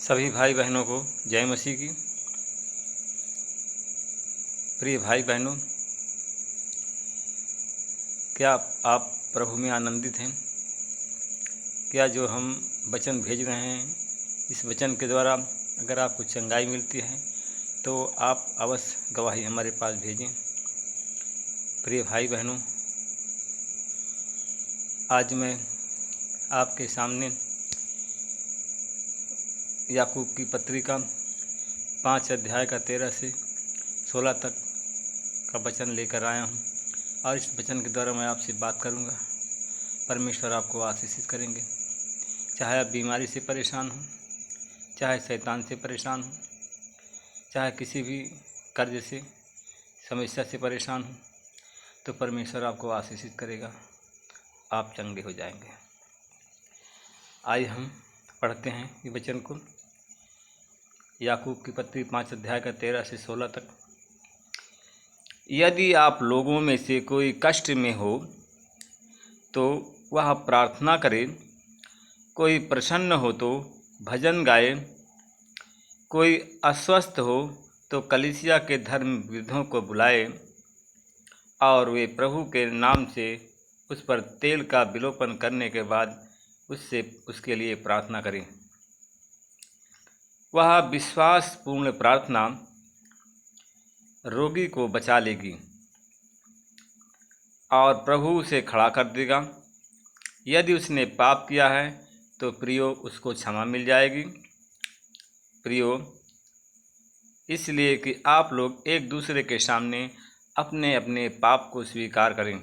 सभी भाई बहनों को जय मसीह की। प्रिय भाई बहनों, क्या आप प्रभु में आनंदित हैं? क्या जो हम वचन भेज रहे हैं, इस वचन के द्वारा अगर आपको चंगाई मिलती है तो आप अवश्य गवाही हमारे पास भेजें। प्रिय भाई बहनों, आज मैं आपके सामने याकूब की पत्री का 5 अध्याय का 13 से 16 तक का वचन लेकर आया हूँ और इस वचन के द्वारा मैं आपसे बात करूँगा। परमेश्वर आपको आशीषित करेंगे। चाहे आप बीमारी से परेशान हों, चाहे शैतान से परेशान हों, चाहे किसी भी कर्ज से समस्या से परेशान हों, तो परमेश्वर आपको आशीषित करेगा, आप चंगे हो जाएंगे। आइए हम पढ़ते हैं ये वचन को। याकूब की पत्री 5 अध्याय का 13 से 16 तक। यदि आप लोगों में से कोई कष्ट में हो तो वह प्रार्थना करे, कोई प्रसन्न हो तो भजन गाए, कोई अस्वस्थ हो तो कलीसिया के धर्मविदों को बुलाए और वे प्रभु के नाम से उस पर तेल का विलोपन करने के बाद उसके लिए प्रार्थना करें। वह विश्वासपूर्ण प्रार्थना रोगी को बचा लेगी और प्रभु उसे खड़ा कर देगा। यदि उसने पाप किया है तो प्रियो उसको क्षमा मिल जाएगी। प्रियो, इसलिए कि आप लोग एक दूसरे के सामने अपने अपने पाप को स्वीकार करें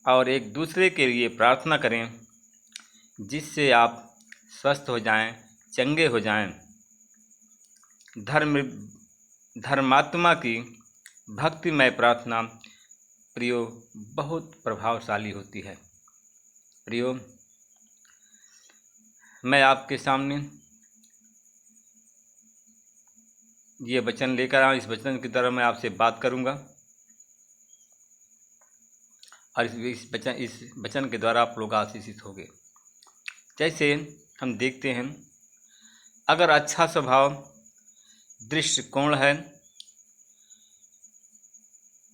और एक दूसरे के लिए प्रार्थना करें, जिससे आप स्वस्थ हो जाएं, चंगे हो जाएं। धर्मात्मा की भक्तिमय प्रार्थना प्रियो बहुत प्रभावशाली होती है। प्रियो, मैं आपके सामने ये वचन लेकर आया। इस वचन की तरह मैं आपसे बात करूंगा और इस वचन के द्वारा आप लोग आशीषित होंगे। जैसे हम देखते हैं, अगर अच्छा स्वभाव दृष्टिकोण है,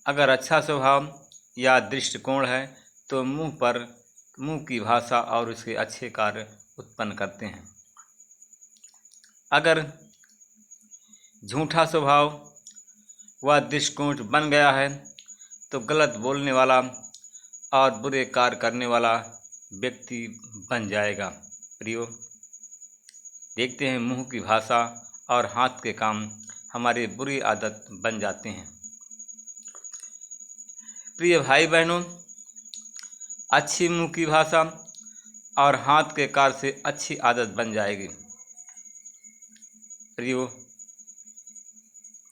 अगर अच्छा स्वभाव या दृष्टिकोण है तो मुंह की भाषा और उसके अच्छे कार्य उत्पन्न करते हैं। अगर झूठा स्वभाव व दृष्टिकोण बन गया है तो गलत बोलने वाला और बुरे कार्य करने वाला व्यक्ति बन जाएगा। प्रियो, देखते हैं मुंह की भाषा और हाथ के काम हमारी बुरी आदत बन जाते हैं। प्रिय भाई बहनों, अच्छी मुंह की भाषा और हाथ के कार्य से अच्छी आदत बन जाएगी। प्रियो,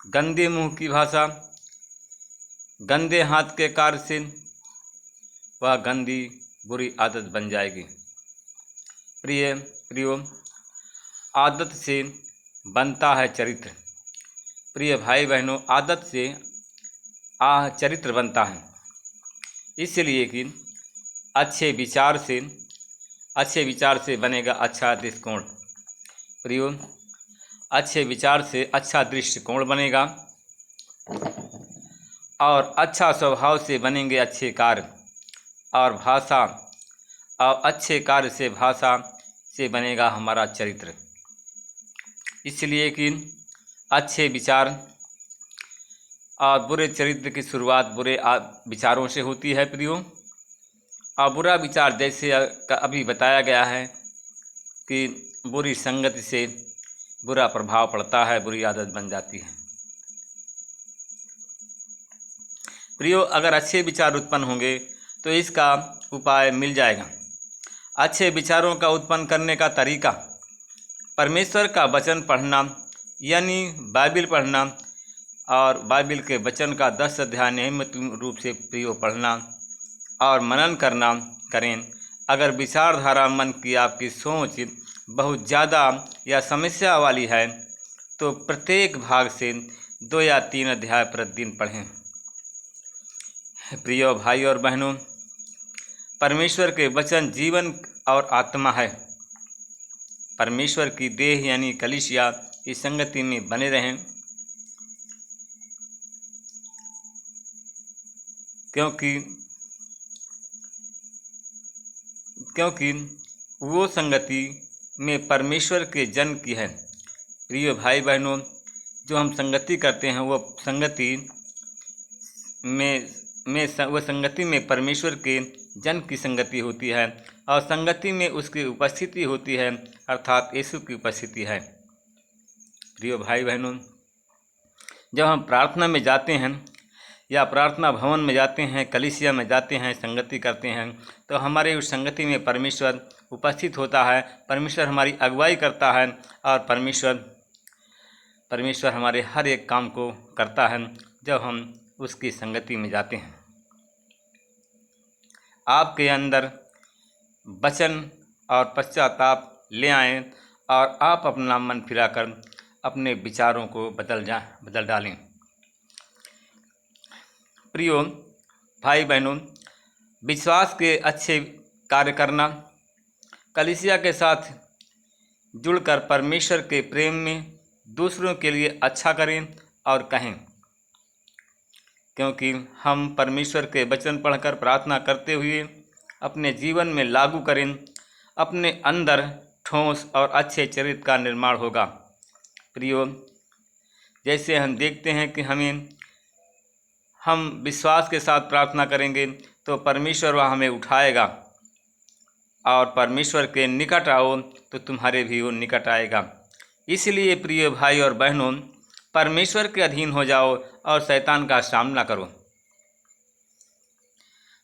गंदे मुंह की भाषा, गंदे हाथ के कार्य से वह गंदी बुरी आदत बन जाएगी। प्रियो, आदत से बनता है चरित्र। प्रिय भाई बहनों, आदत से चरित्र बनता है, इसलिए कि अच्छे विचार से बनेगा अच्छा दृष्टिकोण। प्रियो, अच्छे विचार से अच्छा दृष्टिकोण बनेगा और अच्छा स्वभाव से बनेंगे अच्छे कार्य, और भाषा और अच्छे कार्य से भाषा से बनेगा हमारा चरित्र। इसलिए कि अच्छे विचार और बुरे चरित्र की शुरुआत बुरे विचारों से होती है। प्रियो, और बुरा विचार जैसे अभी बताया गया है कि बुरी संगति से बुरा प्रभाव पड़ता है, बुरी आदत बन जाती है। प्रियो, अगर अच्छे विचार उत्पन्न होंगे तो इसका उपाय मिल जाएगा। अच्छे विचारों का उत्पन्न करने का तरीका परमेश्वर का वचन पढ़ना, यानी बाइबिल पढ़ना, और बाइबिल के वचन का 10 अध्याय नियमित रूप से प्रियो पढ़ना और मनन करें। अगर विचारधारा मन की आपकी सोच बहुत ज़्यादा या समस्या वाली है तो प्रत्येक भाग से 2 या 3 अध्याय प्रतिदिन पढ़ें। प्रिय भाई और बहनों, परमेश्वर के वचन जीवन और आत्मा है। परमेश्वर की देह यानी कलीसिया की संगति में बने रहें, क्योंकि वो संगति में परमेश्वर के जन की है। प्रिय भाई बहनों, जो हम संगति करते हैं वो संगति में परमेश्वर के जन की संगति होती है और संगति में उसकी उपस्थिति होती है, अर्थात यीशु की उपस्थिति है। प्रिय भाई बहनों, जब हम प्रार्थना में जाते हैं या प्रार्थना भवन में जाते हैं, कलीसिया में जाते हैं, संगति करते हैं, तो हमारे उस संगति में परमेश्वर उपस्थित होता है। परमेश्वर हमारी अगुवाई करता है और परमेश्वर हमारे हर एक काम को करता है जब हम उसकी संगति में जाते हैं। आपके अंदर वचन और पश्चाताप ले आएं और आप अपना मन फिराकर अपने विचारों को बदल डालें। प्रियो भाई बहनों, विश्वास के अच्छे कार्य करना, कलीसिया के साथ जुड़कर परमेश्वर के प्रेम में दूसरों के लिए अच्छा करें और कहें, क्योंकि हम परमेश्वर के वचन पढ़कर प्रार्थना करते हुए अपने जीवन में लागू करें, अपने अंदर ठोस और अच्छे चरित्र का निर्माण होगा। प्रियो, जैसे हम देखते हैं कि हम विश्वास के साथ प्रार्थना करेंगे तो परमेश्वर वह हमें उठाएगा, और परमेश्वर के निकट आओ तो तुम्हारे भी वो निकट आएगा। इसलिए प्रिय भाई और बहनों, परमेश्वर के अधीन हो जाओ और शैतान का सामना करो,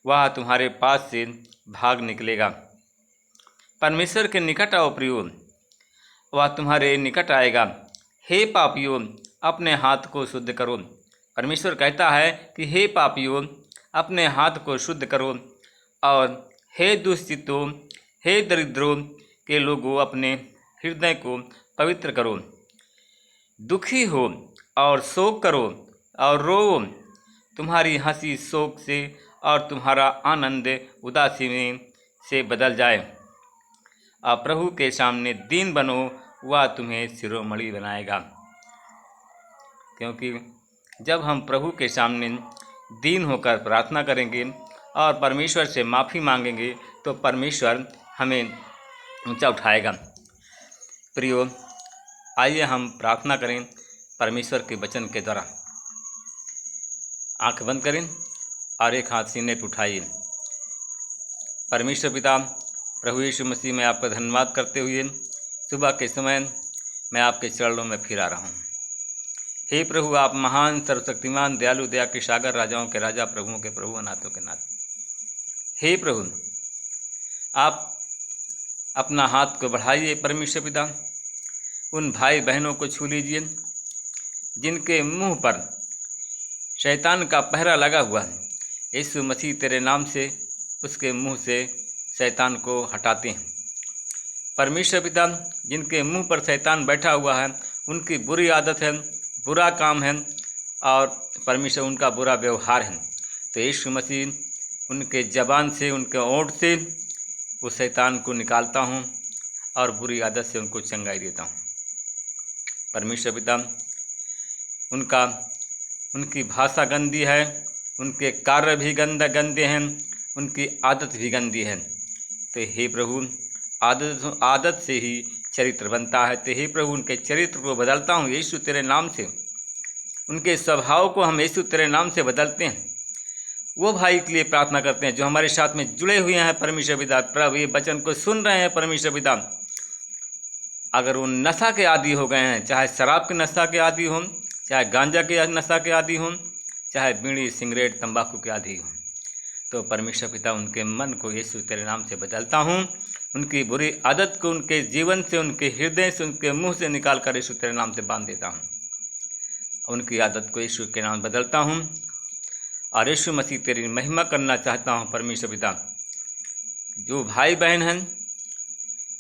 वह तुम्हारे पास से भाग निकलेगा। परमेश्वर के निकट आओ प्रियो, वह तुम्हारे निकट आएगा। हे पापियों, अपने हाथ को शुद्ध करो। परमेश्वर कहता है कि हे पापियों, अपने हाथ को शुद्ध करो, और हे दुष्चित्तों, हे दरिद्रों के लोगों, अपने हृदय को पवित्र करो। दुखी हो और शोक करो और रो, तुम्हारी हंसी शोक से और तुम्हारा आनंद उदासी में से बदल जाए। आप प्रभु के सामने दीन बनो, वह तुम्हें शिरोमणि बनाएगा। क्योंकि जब हम प्रभु के सामने दीन होकर प्रार्थना करेंगे और परमेश्वर से माफ़ी मांगेंगे तो परमेश्वर हमें ऊंचा उठाएगा। प्रियो, आइए हम प्रार्थना करें परमेश्वर के वचन के द्वारा। आंख बंद करें और एक हाथ सीने पर उठाइए। परमेश्वर पिता, प्रभु यीशु मसीह में आपका धन्यवाद करते हुए सुबह के समय मैं आपके चरणों में फिर आ रहा हूँ। हे प्रभु, आप महान, सर्वशक्तिमान, दयालु, दया के सागर, राजाओं के राजा, प्रभुओं के प्रभु, अनाथों के नाथ। हे प्रभु, आप अपना हाथ को बढ़ाइए परमेश्वर पिता, उन भाई बहनों को छू लीजिए जिनके मुंह पर शैतान का पहरा लगा हुआ है। यीशु मसीह तेरे नाम से उसके मुंह से शैतान को हटाते हैं। परमेश्वर पिता, जिनके मुंह पर शैतान बैठा हुआ है, उनकी बुरी आदत है, बुरा काम है और परमेश्वर उनका बुरा व्यवहार है, तो यीशु मसीह उनके ज़बान से, उनके ओंठ से उस शैतान को निकालता हूँ और बुरी आदत से उनको चंगाई देता हूँ। परमेश्वर पिता, उनकी भाषा गंदी है, उनके कार्य भी गंदे हैं, उनकी आदत भी गंदी है। तो हे प्रभु, आदत से ही चरित्र बनता है। तो हे प्रभु, उनके चरित्र को बदलता हूँ यीशु तेरे नाम से। उनके स्वभाव को हम यीशु तेरे नाम से बदलते हैं। वो भाई के लिए प्रार्थना करते हैं जो हमारे साथ में जुड़े हुए हैं परमेश्वर पिता। प्रभु, ये वचन को सुन रहे हैं परमेश्वर पिता, अगर वो नशा के आदी हो गए हैं, चाहे शराब के नशा के आदी हों, चाहे गांजा के नशा के आदी हों, चाहे बीड़ी, सिगरेट, तंबाकू के आदी हों, तो परमेश्वर पिता उनके मन को यीशु तेरे नाम से बदलता हूँ। उनकी बुरी आदत को उनके जीवन से, उनके हृदय से, उनके मुंह से निकाल कर यीशु तेरे नाम से बांध देता हूँ। उनकी आदत को यीशु के नाम बदलता हूँ और यीशु मसीह तेरी महिमा करना चाहता हूँ। परमेश्वर पिता, जो भाई बहन हैं,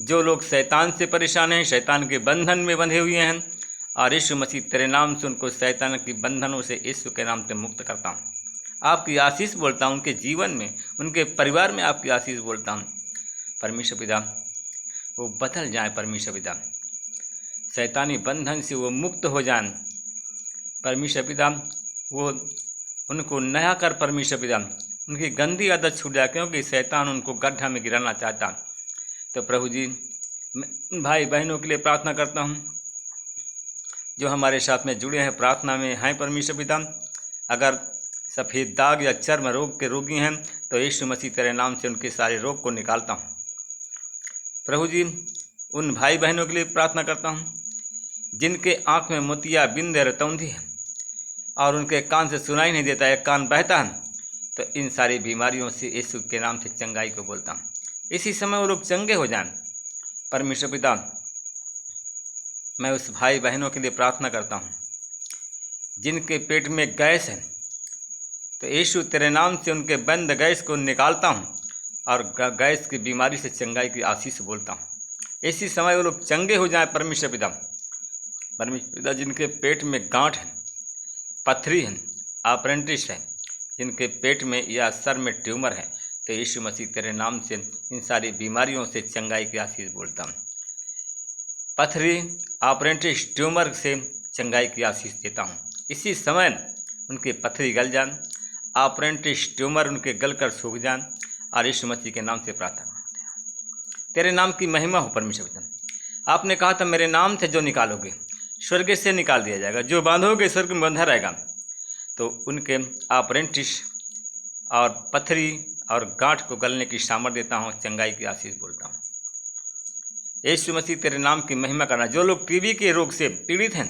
जो लोग शैतान से परेशान हैं, शैतान के बंधन में बंधे हुए हैं, और यीशु मसीह तेरे नाम से उनको शैतान की बंधनों से यीशु के नाम से मुक्त करता हूँ। आपकी आशीष बोलता हूँ, उनके जीवन में, उनके परिवार में आपकी आशीष बोलता हूँ। परमेश्वर पिता, वो बदल जाए परमेश्वर पिता, शैतानी बंधन से वो मुक्त हो जाएं परमेश्वर पिता, वो उनको नया कर परमेश्वर पिता, उनकी गंदी आदत छूट जाए, क्योंकि शैतान उनको गड्ढा में गिराना चाहता। तो प्रभु जी, मैं भाई बहनों के लिए प्रार्थना करता हूँ जो हमारे साथ में जुड़े हैं, प्रार्थना में हैं परमेश्वर पिता। अगर सफ़ेद दाग या चर्म रोग के रोगी हैं तो यीशु मसीह तेरे नाम से उनके सारे रोग को निकालता हूँ। प्रभु जी, उन भाई बहनों के लिए प्रार्थना करता हूँ जिनके आँख में मोतिया बिंद रतौंधी है और उनके कान से सुनाई नहीं देता है, कान बहता है, तो इन सारी बीमारियों से यीशु के नाम से चंगाई को बोलता हूँ। इसी समय वो लोग चंगे हो जाएं परमेश्वर पिता। मैं उस भाई बहनों के लिए प्रार्थना करता हूँ जिनके पेट में गैस है, तो यीशु तेरे नाम से उनके बंद गैस को निकालता हूँ और गैस की बीमारी से चंगाई की आशीष बोलता हूँ। इसी समय वो लोग चंगे हो जाएं परमेश्वर पिता। परमेश्वर पिता, जिनके पेट में गांठ है, पथरी है, अप्रेंटिस है, जिनके पेट में या सर में ट्यूमर है, तो यीशु मसीह तेरे नाम से इन सारी बीमारियों से चंगाई की आशीष बोलता हूँ। पथरी, अप्रेंटिस, ट्यूमर से चंगाई की आशीष देता हूँ। इसी समय उनकी पथरी गल जान, अप्रेंटिस ट्यूमर उनके गल कर सूख जान, और यीशु मसीह के नाम से प्रार्थना करते हैं। तेरे नाम की महिमा हो परमेश्वर पिता। आपने कहा था मेरे नाम से जो निकालोगे स्वर्ग से निकाल दिया जाएगा, जो बांधोगे स्वर्ग में बंधा रहेगा। तो उनके अप्रेंटिस और पथरी और गांठ को गलने की सामर्थ देता हूँ, चंगाई की आशीष बोलता हूँ। यीशु मसीह तेरे नाम की महिमा करना। जो लोग टीबी के रोग से पीड़ित हैं,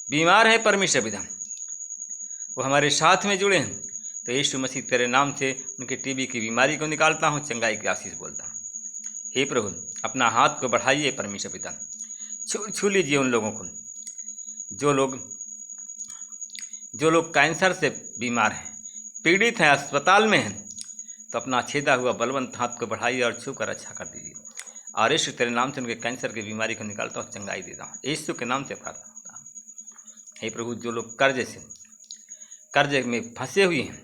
बीमार हैं परमेश्वर पिता, वो हमारे साथ में जुड़े हैं, तो यीशु मसीह तेरे नाम से उनके टीबी की बीमारी को निकालता हूँ, चंगाई की आशीष बोलता हूँ। हे प्रभु, अपना हाथ को बढ़ाइए परमेश्वर पिता, छू लीजिए उन लोगों को जो लोग कैंसर से बीमार हैं, पीड़ित हैं, अस्पताल में हैं, तो अपना छेदा हुआ बलवंत हाथ को बढ़ाइए और छू कर अच्छा कर दीजिए। और यीशु तेरे नाम से उनके कैंसर की बीमारी को निकालता हूँ, चंगाई देता हूँ, यीशु के नाम से प्रार्थना करता हूँ। हे प्रभु, जो लोग कर्ज में फंसे हुए हैं,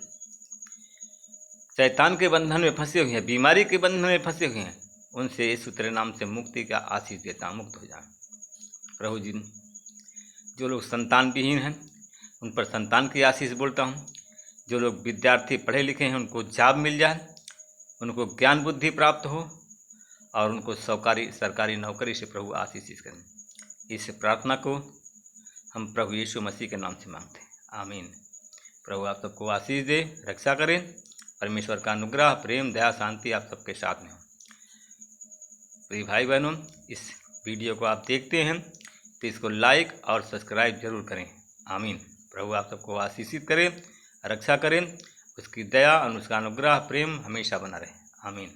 शैतान के बंधन में फंसे हुए हैं, बीमारी के बंधन में फंसे हुए हैं, उनसे यीशु तेरे नाम से मुक्ति का आशीष देता हूँ, मुक्त हो जाए। प्रभु जी, जो लोग संतान विहीन हैं उन पर संतान की आशीष बोलता हूँ। जो लोग विद्यार्थी पढ़े लिखे हैं उनको जॉब मिल जाए, उनको ज्ञान बुद्धि प्राप्त हो और उनको सरकारी नौकरी से प्रभु आशीष करें। इस प्रार्थना को हम प्रभु यीशु मसीह के नाम से मांगते हैं, आमीन। प्रभु आप सबको आशीष दे, रक्षा करें। परमेश्वर का अनुग्रह, प्रेम, दया, शांति आप सबके साथ में हो। प्रिय भाई बहनों, इस वीडियो को आप देखते हैं तो इसको लाइक और सब्सक्राइब जरूर करें, आमीन। प्रभु आप सबको आशीषित करें, रक्षा करें, उसकी दया और उसका अनुग्रह, प्रेम हमेशा बना रहे, आमीन।